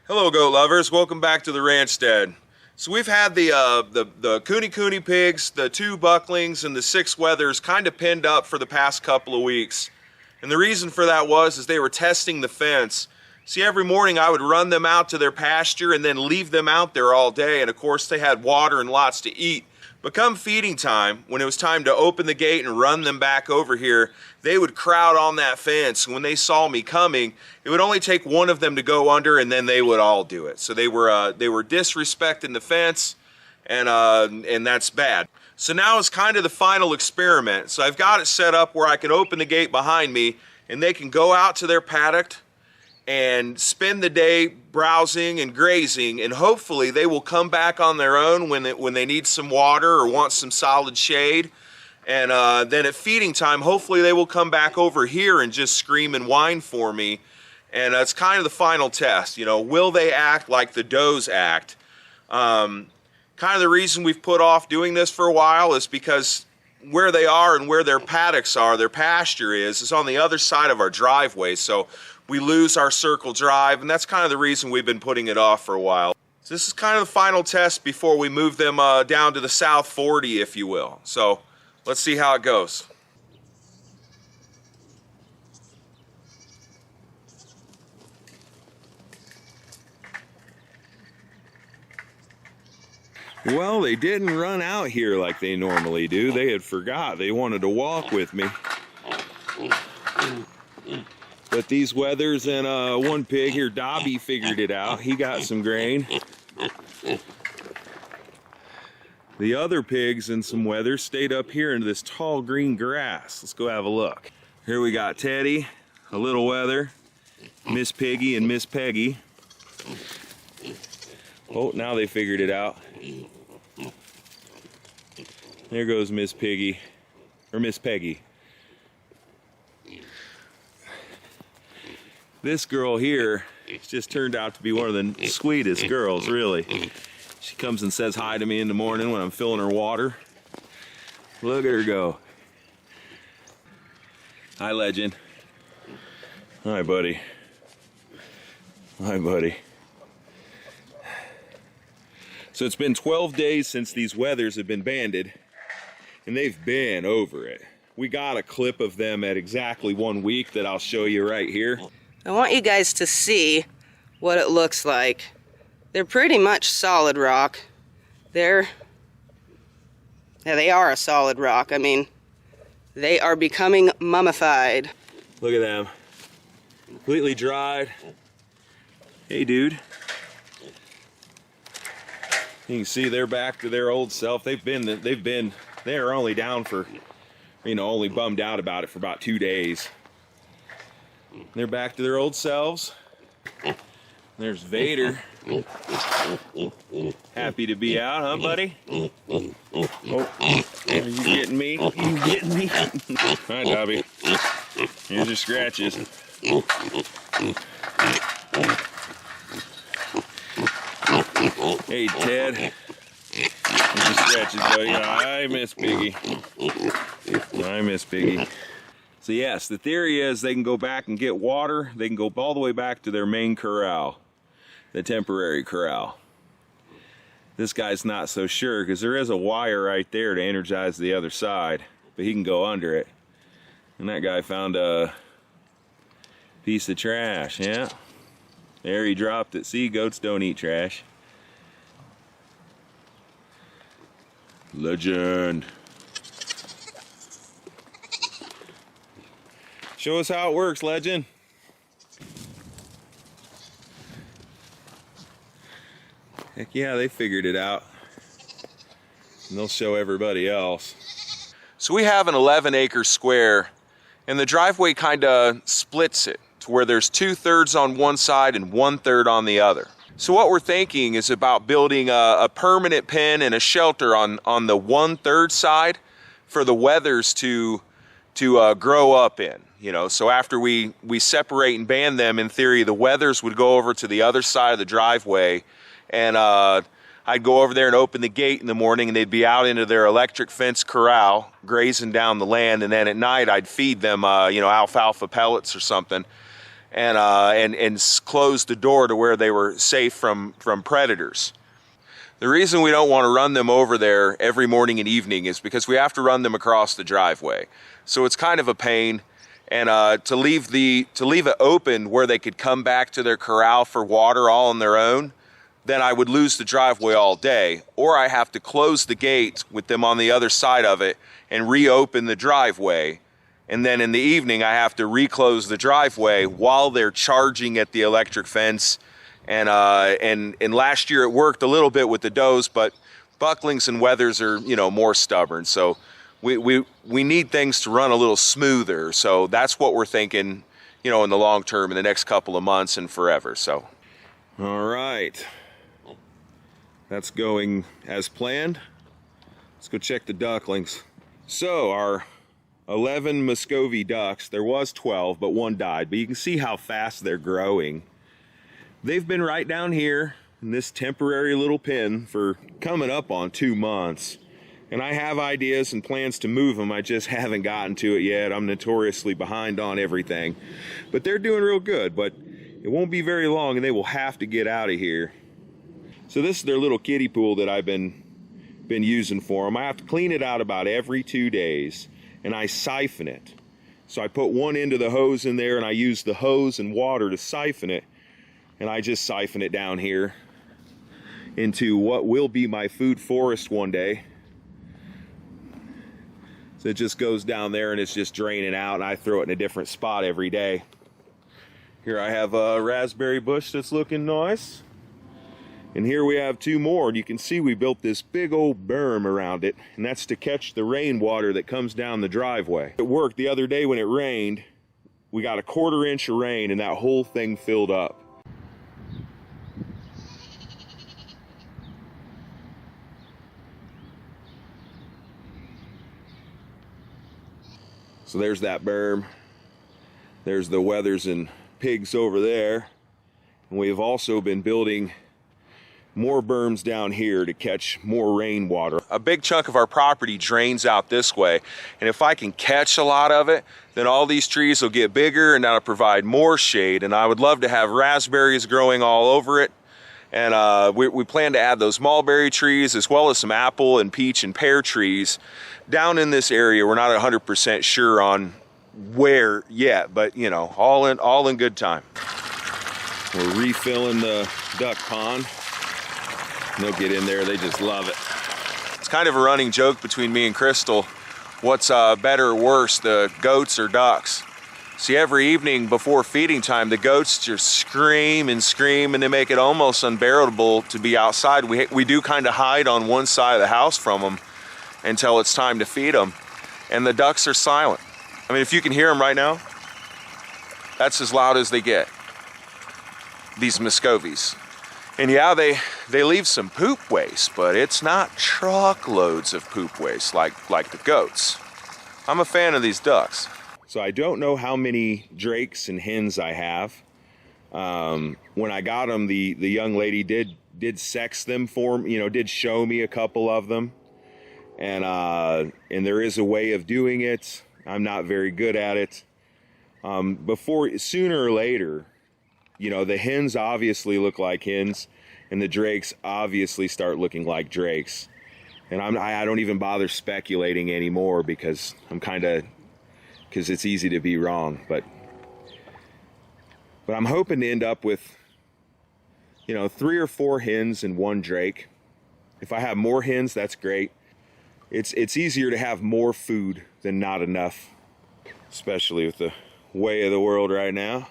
Hello goat lovers, welcome back to the ranchstead. So we've had the Kunekune pigs, the 2 bucklings, and the 6 wethers kind of pinned up for the past couple of weeks. And the reason for that was they were testing the fence. See, every morning I would run them out to their pasture and then leave them out there all day, and of course they had water and lots to eat. But come feeding time, when it was time to open the gate and run them back over here, they would crowd on that fence. When they saw me coming, it would only take one of them to go under, and then they would all do it. So they were disrespecting the fence, and that's bad. So now is kind of the final experiment. So I've got it set up where I can open the gate behind me, and they can go out to their paddock and spend the day browsing and grazing, and hopefully they will come back on their own when they need some water or want some solid shade. And then at feeding time, hopefully they will come back over here and just scream and whine for me. And it's kind of the final test. You know, will they act like the does act? Kind of the reason we've put off doing this for a while is because where they are and where their paddocks are, their pasture is on the other side of our driveway. So we lose our circle drive, and that's kind of the reason we've been putting it off for a while. So this is kind of the final test before we move them down to the South 40, if you will. So let's see how it goes. Well, they didn't run out here like they normally do. They had forgot. They wanted to walk with me. But these wethers and one pig here, Dobby, figured it out. He got some grain. The other pigs and some wethers stayed up here into this tall green grass. Let's go have a look. Here we got Teddy, a little wether, Miss Piggy and Miss Peggy. Oh, now they figured it out. There goes Miss Piggy, or Miss Peggy. This girl here just turned out to be one of the sweetest girls, really. She comes and says hi to me in the morning when I'm filling her water. Look at her go. Hi, Legend. Hi, buddy. Hi, buddy. So it's been 12 days since these wethers have been banded, and they've been over it. We got a clip of them at exactly 1 week that I'll show you right here. I want you guys to see what it looks like. They're pretty much solid rock. They are a solid rock. I mean, they are becoming mummified. Look at them. Completely dried. Hey, dude. You can see they're back to their old self. They're only down for, only bummed out about it for about 2 days. They're back to their old selves. There's Vader. Happy to be out, huh, buddy? Oh, are you getting me? You getting me? Hi, Dobby. Here's your scratches. Hey, Ted. Here's your scratches, buddy. I miss Piggy. I miss Piggy. So yes, the theory is they can go back and get water. They can go all the way back to their main corral, the temporary corral. This guy's not so sure because there is a wire right there to energize the other side, but he can go under it. And that guy found a piece of trash, yeah. There he dropped it. See, goats don't eat trash. Legend. Show us how it works, Legend. Heck yeah, they figured it out. And they'll show everybody else. So we have an 11-acre square, and the driveway kind of splits it to where there's 2/3 on one side and 1/3 on the other. So what we're thinking is about building a permanent pen and a shelter on the 1/3 side for the wethers to grow up in. So after we separate and band them, in theory, the wethers would go over to the other side of the driveway, and I'd go over there and open the gate in the morning, and they'd be out into their electric fence corral, grazing down the land, and then at night I'd feed them, alfalfa pellets or something. and closed the door to where they were safe from predators. The reason we don't want to run them over there every morning and evening is because we have to run them across the driveway. So it's kind of a pain. And to leave it open where they could come back to their corral for water all on their own, then I would lose the driveway all day. Or I have to close the gate with them on the other side of it and reopen the driveway. And then in the evening, I have to reclose the driveway while they're charging at the electric fence. And last year it worked a little bit with the does, but bucklings and wethers are, more stubborn. So we need things to run a little smoother. So that's what we're thinking, in the long term, in the next couple of months and forever. So, all right, that's going as planned. Let's go check the ducklings. So our 11 Muscovy ducks, there was 12, but one died. But you can see how fast they're growing. They've been right down here in this temporary little pen for coming up on 2 months. And I have ideas and plans to move them. I just haven't gotten to it yet. I'm notoriously behind on everything. But they're doing real good, but it won't be very long and they will have to get out of here. So this is their little kiddie pool that I've been using for them. I have to clean it out about every 2 days, and I siphon it. So I put one end of the hose in there and I use the hose and water to siphon it. And I just siphon it down here into what will be my food forest one day. So it just goes down there and it's just draining out, and I throw it in a different spot every day. Here I have a raspberry bush that's looking nice. And here we have 2 more, and you can see we built this big old berm around it, and that's to catch the rainwater that comes down the driveway. It worked the other day when it rained. We got a 1/4 inch of rain and that whole thing filled up. So there's that berm. There's the wethers and pigs over there. And we've also been building more berms down here to catch more rainwater. A big chunk of our property drains out this way. And if I can catch a lot of it, then all these trees will get bigger and that'll provide more shade. And I would love to have raspberries growing all over it. And we plan to add those mulberry trees as well as some apple and peach and pear trees down in this area. We're not 100% sure on where yet, but all in good time. We're refilling the duck pond. And they'll get in there, they just love it. It's kind of a running joke between me and Crystal. What's better or worse, the goats or ducks? See, every evening before feeding time, the goats just scream and scream, and they make it almost unbearable to be outside. We do kind of hide on one side of the house from them until it's time to feed them. And the ducks are silent. I mean, if you can hear them right now, that's as loud as they get, these Muscovies. And yeah, they leave some poop waste, but it's not truckloads of poop waste like the goats. I'm a fan of these ducks. So I don't know how many drakes and hens I have. When I got them, the young lady did sex them for me, did show me a couple of them. And there is a way of doing it. I'm not very good at it. Sooner or later, the hens obviously look like hens, and the drakes obviously start looking like drakes. And I don't even bother speculating anymore because it's easy to be wrong. But I'm hoping to end up with, 3 or 4 hens and 1 drake. If I have more hens, that's great. It's easier to have more food than not enough, especially with the way of the world right now.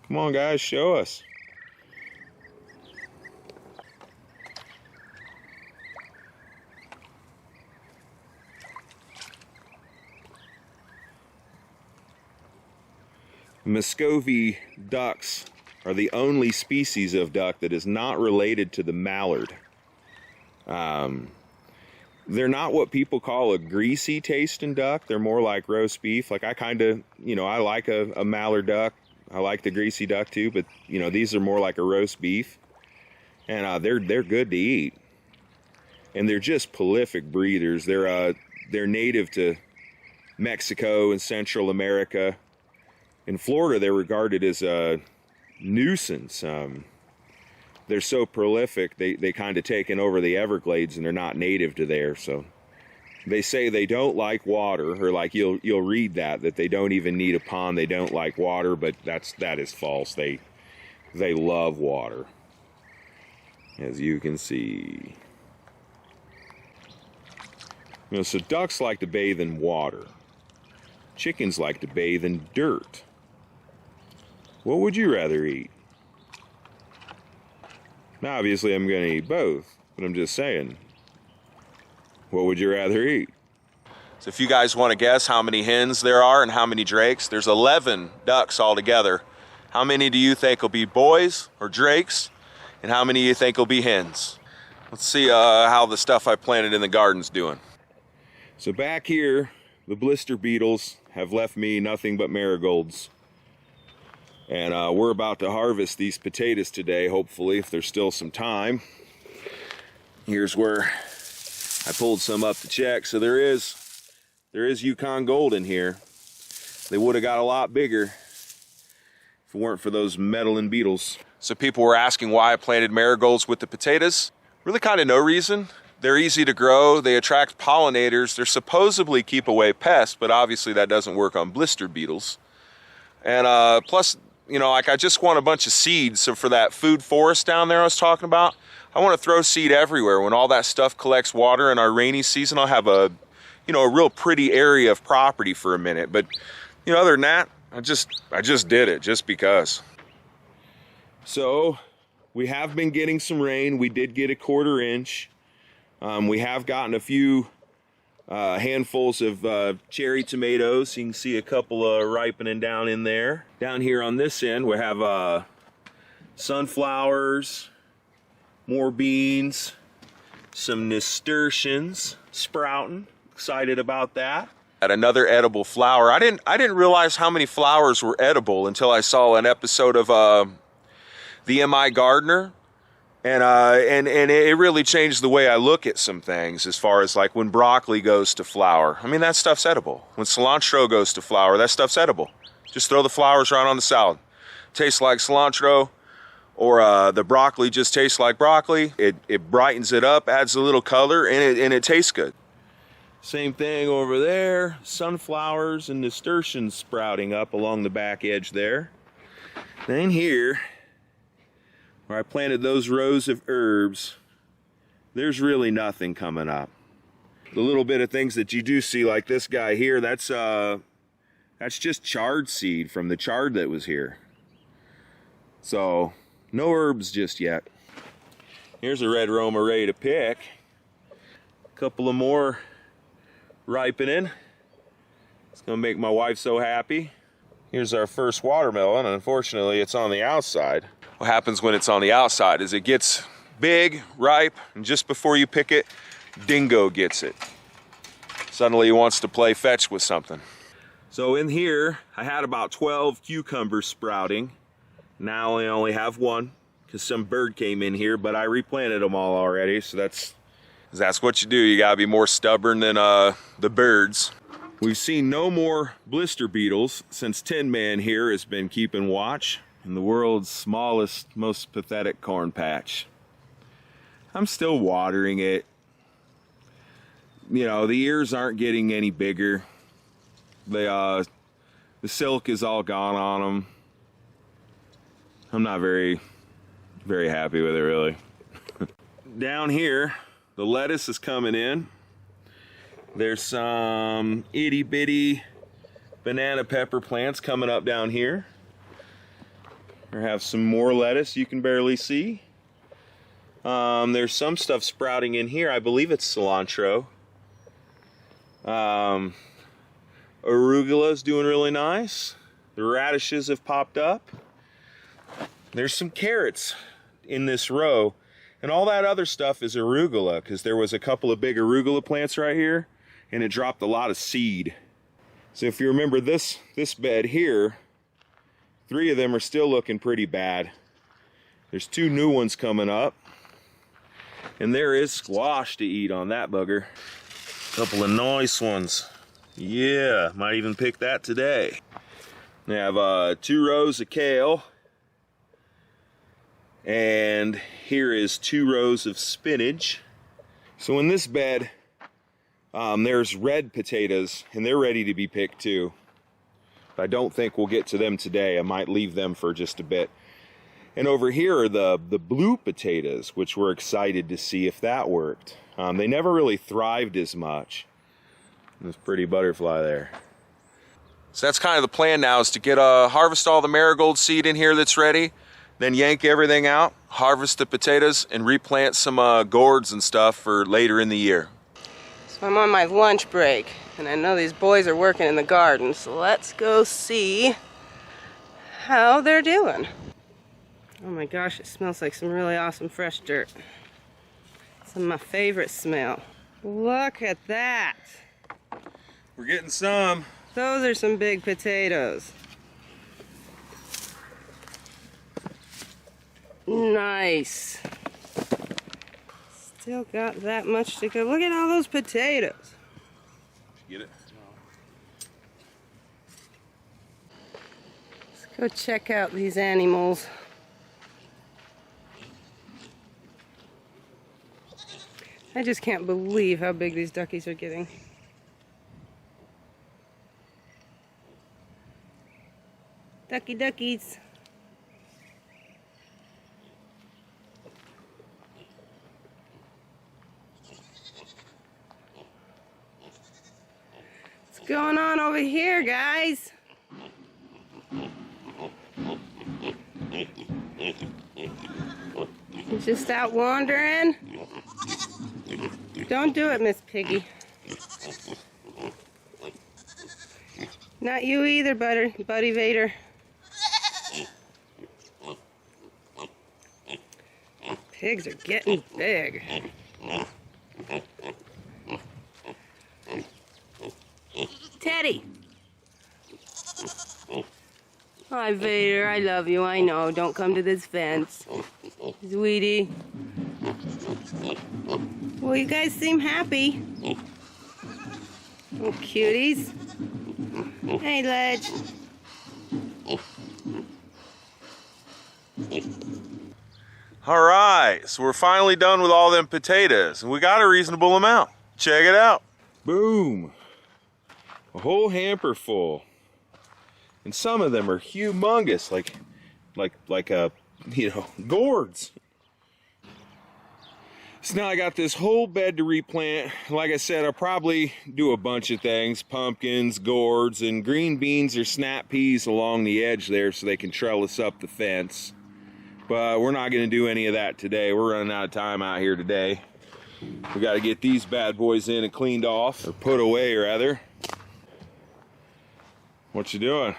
Come on, guys, show us. Muscovy ducks are the only species of duck that is not related to the mallard. They're not what people call a greasy tasting duck. They're more like roast beef. Like I like a mallard duck. I like the greasy duck too, but these are more like a roast beef. And they're good to eat. And they're just prolific breeders. They're native to Mexico and Central America. In Florida, they're regarded as a nuisance. They're so prolific, they kind of taken over the Everglades, and they're not native to there. So they say they don't like water, or like you'll read that they don't even need a pond. They don't like water, but that is false. They love water, as you can see. So ducks like to bathe in water. Chickens like to bathe in dirt. What would you rather eat? Now, obviously, I'm going to eat both, but I'm just saying, what would you rather eat? So if you guys want to guess how many hens there are and how many drakes, there's 11 ducks altogether. How many do you think will be boys or drakes? And how many do you think will be hens? Let's see how the stuff I planted in the garden's doing. So back here, the blister beetles have left me nothing but marigolds. And we're about to harvest these potatoes today, hopefully, if there's still some time. Here's where I pulled some up to check. So there is Yukon Gold in here. They would have got a lot bigger if it weren't for those meddling beetles. So people were asking why I planted marigolds with the potatoes. Really kind of no reason. They're easy to grow. They attract pollinators. They're supposedly keep away pests, but obviously that doesn't work on blister beetles. And plus, like I just want a bunch of seeds. So for that food forest down there I was talking about, I want to throw seed everywhere. When all that stuff collects water in our rainy season, I'll have a real pretty area of property for a minute. But, other than that, I just did it just because. So we have been getting some rain. We did get a 1/4 inch. We have gotten a few handfuls of cherry tomatoes. You can see a couple ripening down in there. Down here on this end, we have sunflowers, more beans, some nasturtiums sprouting. Excited about that. At another edible flower. I didn't realize how many flowers were edible until I saw an episode of the M.I. Gardener. And it really changed the way I look at some things, as far as like when broccoli goes to flower. I mean, that stuff's edible. When cilantro goes to flower, that stuff's edible. Just throw the flowers right on the salad. Tastes like cilantro, or the broccoli just tastes like broccoli. It brightens it up, adds a little color, and it tastes good. Same thing over there. Sunflowers and nasturtiums sprouting up along the back edge there. Then here, where I planted those rows of herbs, there's really nothing coming up. The little bit of things that you do see, like this guy here, that's just chard seed from the chard that was here. So no herbs just yet. Here's a red Roma ready to pick. A couple of more ripening. It's gonna make my wife so happy. Here's our first watermelon, and unfortunately it's on the outside. What happens when it's on the outside is it gets big, ripe, and just before you pick it, Dingo gets it. Suddenly he wants to play fetch with something. So in here, I had about 12 cucumbers sprouting. Now I only have one, because some bird came in here, but I replanted them all already, so that's what you do. You gotta be more stubborn than the birds. We've seen no more blister beetles since Tin Man here has been keeping watch in the world's smallest, most pathetic corn patch. I'm still watering it. The ears aren't getting any bigger. The silk is all gone on them. I'm not very, very happy with it, really. Down here, the lettuce is coming in. There's some itty bitty banana pepper plants coming up down here. We have some more lettuce you can barely see. There's some stuff sprouting in here. I believe it's cilantro. Arugula's doing really nice. The radishes have popped up. There's some carrots in this row. And all that other stuff is arugula, because there was a couple of big arugula plants right here, and it dropped a lot of seed. So if you remember this bed here, 3 of them are still looking pretty bad. There's 2 new ones coming up, and there is squash to eat on that bugger. Couple of nice ones. Yeah, might even pick that today. We have 2 rows of kale. And here is 2 rows of spinach. So in this bed, there's red potatoes, and they're ready to be picked too. I don't think we'll get to them today. I might leave them for just a bit. And over here are the blue potatoes, which we're excited to see if that worked. They never really thrived as much. This pretty butterfly there. So that's kind of the plan now, is to get harvest all the marigold seed in here that's ready, then yank everything out, harvest the potatoes, and replant some gourds and stuff for later in the year. So I'm on my lunch break, and I know these boys are working in the garden, so let's go see how they're doing. Oh my gosh, it smells like some really awesome fresh dirt. Some of my favorite smell. Look at that. We're getting some. Those are some big potatoes. Nice. Still got that much to go. Look at all those potatoes. Get it? Let's go check out these animals. I just can't believe how big these duckies are getting. Duckies. What's going on over here, guys? You just out wandering? Don't do it, Miss Piggy. Not you either, Buddy Vader. Pigs are getting big. Teddy. Hi, Vader. I love you. I know. Don't come to this fence. Sweetie. Well, you guys seem happy. Oh, cuties. Hey, Ledge. All right, so we're finally done with all them potatoes, and we got a reasonable amount. Check it out. Boom. A whole hamper full. And some of them are humongous, like gourds. So now I got this whole bed to replant. Like I said, I'll probably do a bunch of things. Pumpkins, gourds, and green beans or snap peas along the edge there so they can trellis up the fence. But we're not going to do any of that today. We're running out of time out here today. We got to get these bad boys in and cleaned off, or put away rather. What you doing?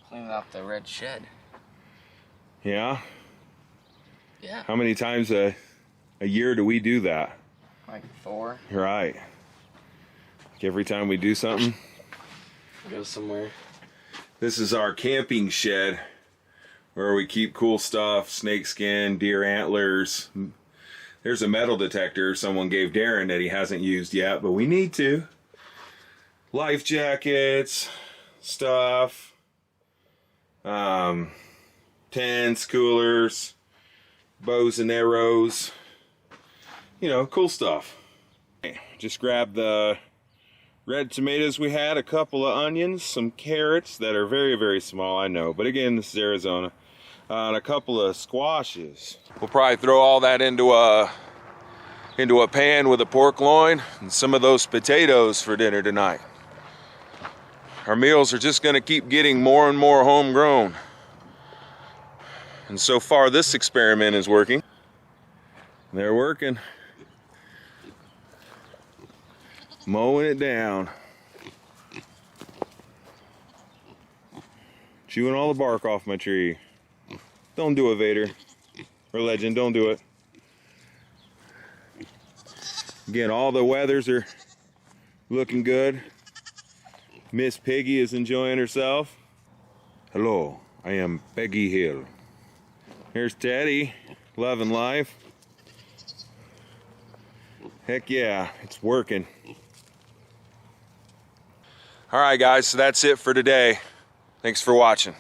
Cleaning off the red shed. Yeah? Yeah. How many times a year do we do that? Like 4. Right. Like every time we do something? Go somewhere. This is our camping shed where we keep cool stuff, snakeskin, deer antlers. There's a metal detector someone gave Darren that he hasn't used yet, but we need to. Life jackets, stuff, tents, coolers, bows and arrows, cool stuff. Just grabbed the red tomatoes we had, a couple of onions, some carrots that are very, very small, I know, but again, this is Arizona, and a couple of squashes. We'll probably throw all that into a pan with a pork loin and some of those potatoes for dinner tonight. Our meals are just going to keep getting more and more homegrown. And so far this experiment is working. They're working. Mowing it down. Chewing all the bark off my tree. Don't do it, Vader. Or Legend, don't do it. Again, all the weathers are looking good. Miss Piggy is enjoying herself. Hello, I am Peggy Hill. Here's Teddy, loving life. Heck yeah, it's working. All right, guys, so that's it for today. Thanks for watching.